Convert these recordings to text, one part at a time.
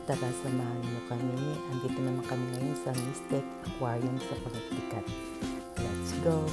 Tara, samahan niyo kami. Andito naman kami ngayon sa Mystic Aquarium sa Connecticut. Let's go!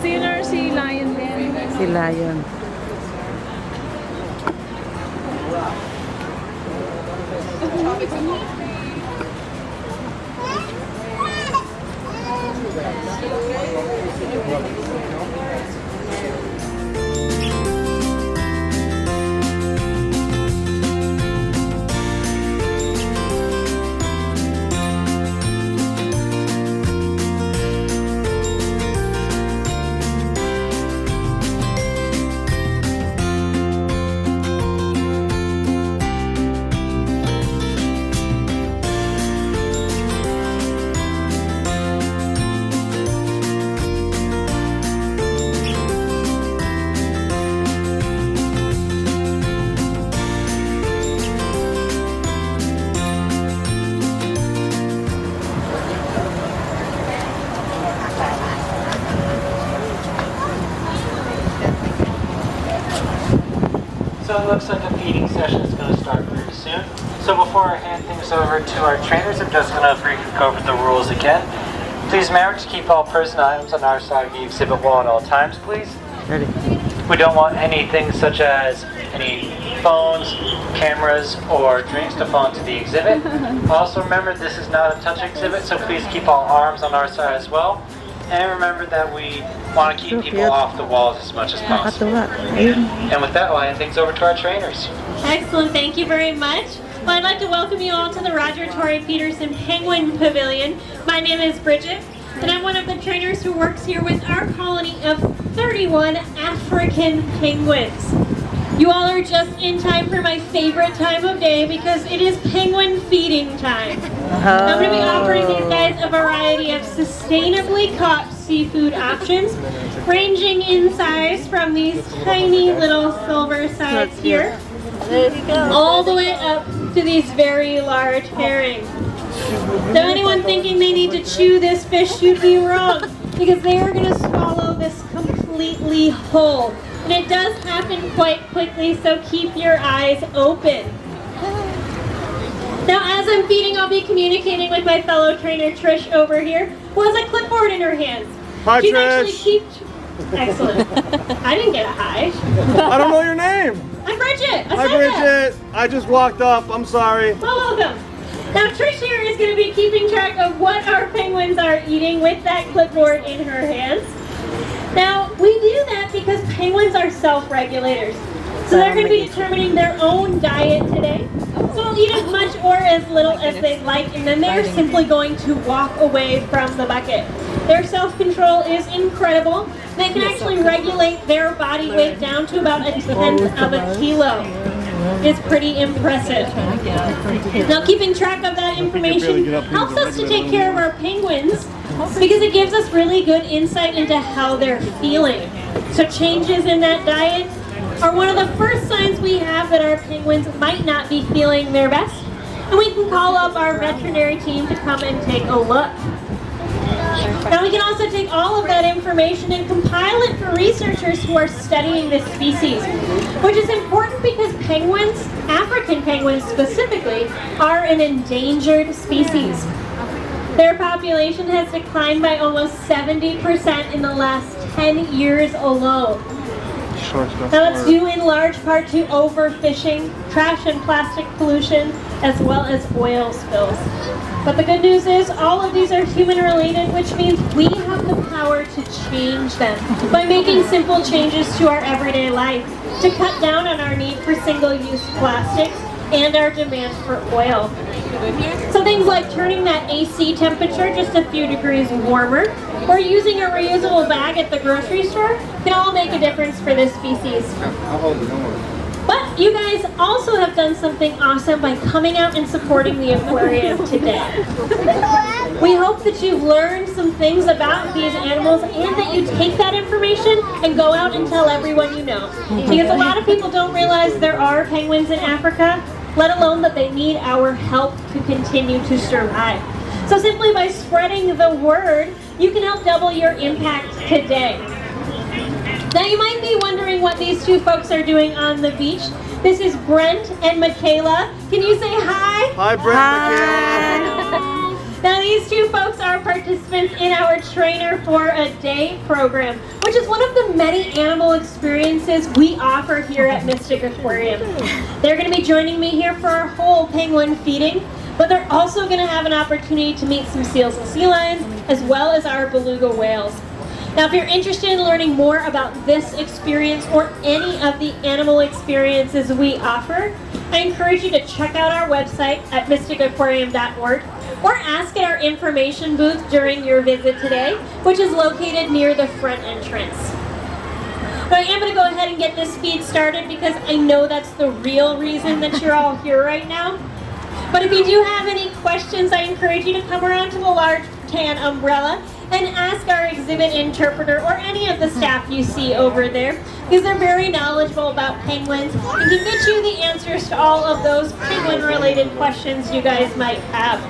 Stealer, si Lion din. Si Lion. So it looks like a feeding session is going to start pretty soon. So before I hand things over to our trainers, I'm just going to briefly go over the rules again. Please remember to keep all personal items on our side of the exhibit wall at all times, please. Ready? We don't want anything such as any phones, cameras, or drinks to fall into the exhibit. Also remember, this is not a touch exhibit, so please keep all arms on our side as well. And remember that we want to keep people off the walls as much as possible. And with that, I'll hand things over to our trainers. Excellent, thank you very much. Well, I'd like to welcome you all to the Roger Torrey Peterson Penguin Pavilion. My name is Bridget, and I'm one of the trainers who works here with our colony of 31 African penguins. You all are just in time for my favorite time of day because it is penguin feeding time. I'm going to be offering these guys a variety of sustainably caught seafood options, ranging in size from these tiny little silver sides here, all the way up to these very large herrings. So anyone thinking they need to chew this fish, you'd be wrong, because they are going to swallow this completely whole. And it does happen quite quickly, so keep your eyes open. Now, as I'm feeding, I'll be communicating with my fellow trainer, Trish, over here, who has a clipboard in her hands. Hi, She's Trish. Excellent. I didn't get a hi. I don't know your name. I'm Bridget. Hi, Bridget. I just walked up. I'm sorry. Well, welcome. Now, Trish here is going to be keeping track of what our penguins are eating with that clipboard in her hands. Now, we do that because penguins are self-regulators. So they're going to be determining their own diet today. So they'll eat as much or as little as they'd like, and then they're simply going to walk away from the bucket. Their self-control is incredible. They can actually regulate their body weight down to about 1/10 of a kilo. It's pretty impressive. Now, keeping track of that information helps us to take care of our penguins because it gives us really good insight into how they're feeling. So changes in that diet are one of the first signs we have that our penguins might not be feeling their best. And we can call up our veterinary team to come and take a look. Now we can also take all of that information and compile it for researchers who are studying this species, which is important because penguins, African penguins specifically, are an endangered species. Their population has declined by almost 70% in the last 10 years alone. Now it's due in large part to overfishing, trash and plastic pollution, as well as oil spills. But the good news is all of these are human related, which means we have the power to change them by making simple changes to our everyday life to cut down on our need for single-use plastics and our demand for oil. So things like turning that AC temperature just a few degrees warmer or using a reusable bag at the grocery store can all make a difference for this species. But you guys also have done something awesome by coming out and supporting the aquarium today. We hope that you've learned some things about these animals and that you take that information and go out and tell everyone you know. Because a lot of people don't realize there are penguins in Africa, let alone that they need our help to continue to survive. So simply by spreading the word, you can help double your impact today. Now you might be wondering what these two folks are doing on the beach. This is Brent and Michaela. Can you say hi? Hi, Brent. Michaela. Now these two folks are participants in our Trainer for a Day program, which is one of the many animal experiences we offer here at Mystic Aquarium. They're going to be joining me here for our whole penguin feeding, but they're also going to have an opportunity to meet some seals and sea lions, as well as our beluga whales. Now, if you're interested in learning more about this experience or any of the animal experiences we offer, I encourage you to check out our website at mysticaquarium.org or ask at our information booth during your visit today, which is located near the front entrance. But I am going to go ahead and get this feed started because I know that's the real reason that you're all here right now. But if you do have any questions, I encourage you to come around to the large tan umbrella and ask our exhibit interpreter or any of the staff you see over there, because they're very knowledgeable about penguins and can get you the answers to all of those penguin-related questions you guys might have.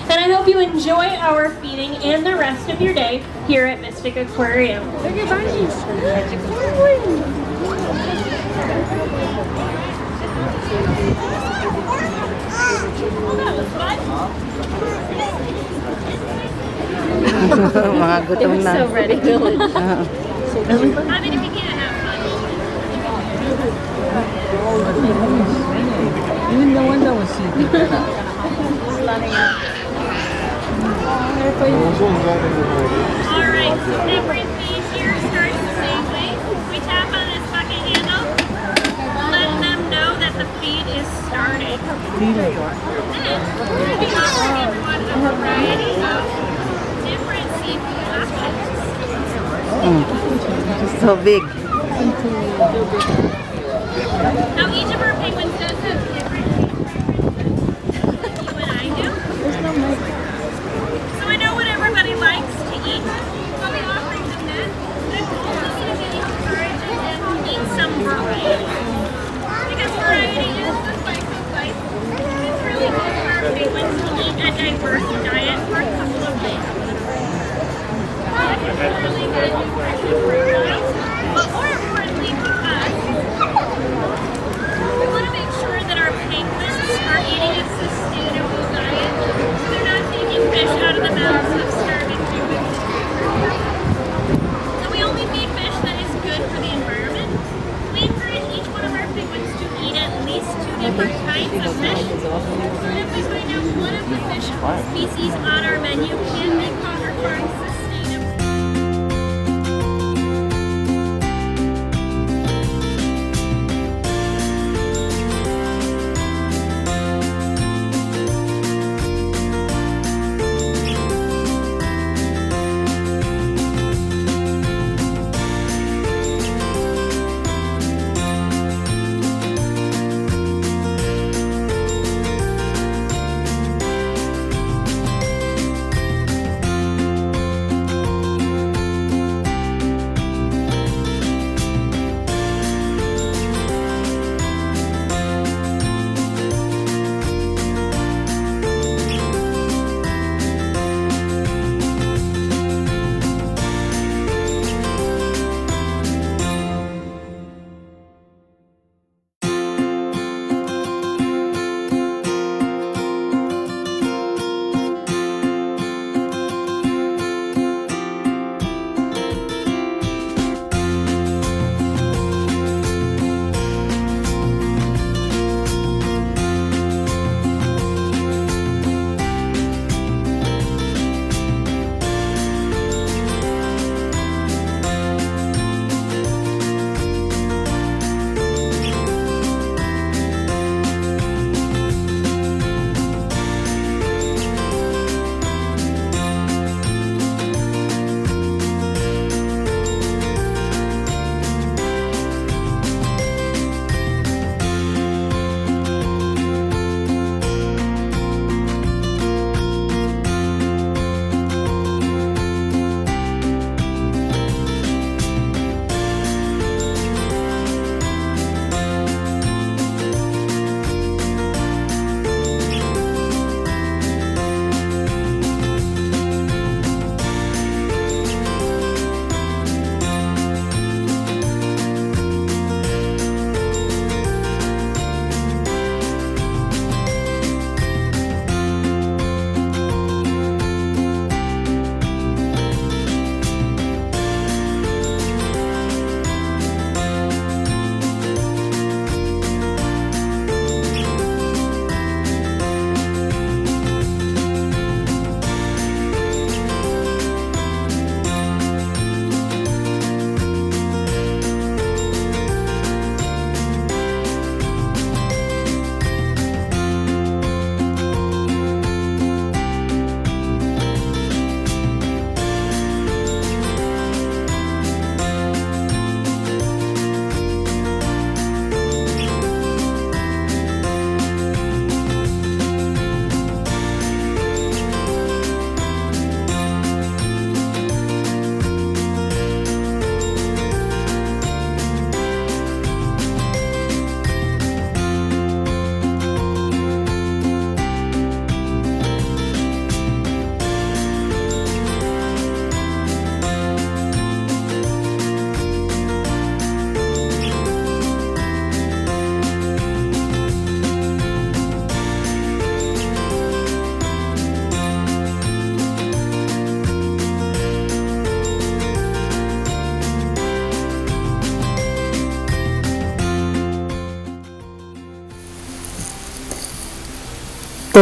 And I hope you enjoy our feeding and the rest of your day here at Mystic Aquarium. Mga gutom na. So ready. I mean, if you can't have fun. Even the one that was sleeping. Alright, every feed here starts the same way. We tap on this bucket handle, letting them know that the feed is starting. Then, we offer everyone a variety of different seafood options. So big. Now, each of our penguins does have different preferences than you and I do. So I know what everybody likes to eat. So we offering them that. But I'm also going to encourage them to eat some variety. Because variety is the spice of life. It's really good for our penguins to eat a diverse diet for a couple of days. It's really good nutrition for our lives. But more importantly to us, we want to make sure that our penguins are eating a sustainable diet. They're not taking fish out of the mouths of starving penguins. So we only feed fish that is good for the environment. We encourage each one of our penguins to eat at least 2 different kinds of fish. So if we find out one of the fish species on our menu can make our farm sustainable.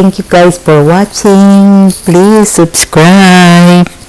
thank you guys for watching. Please subscribe.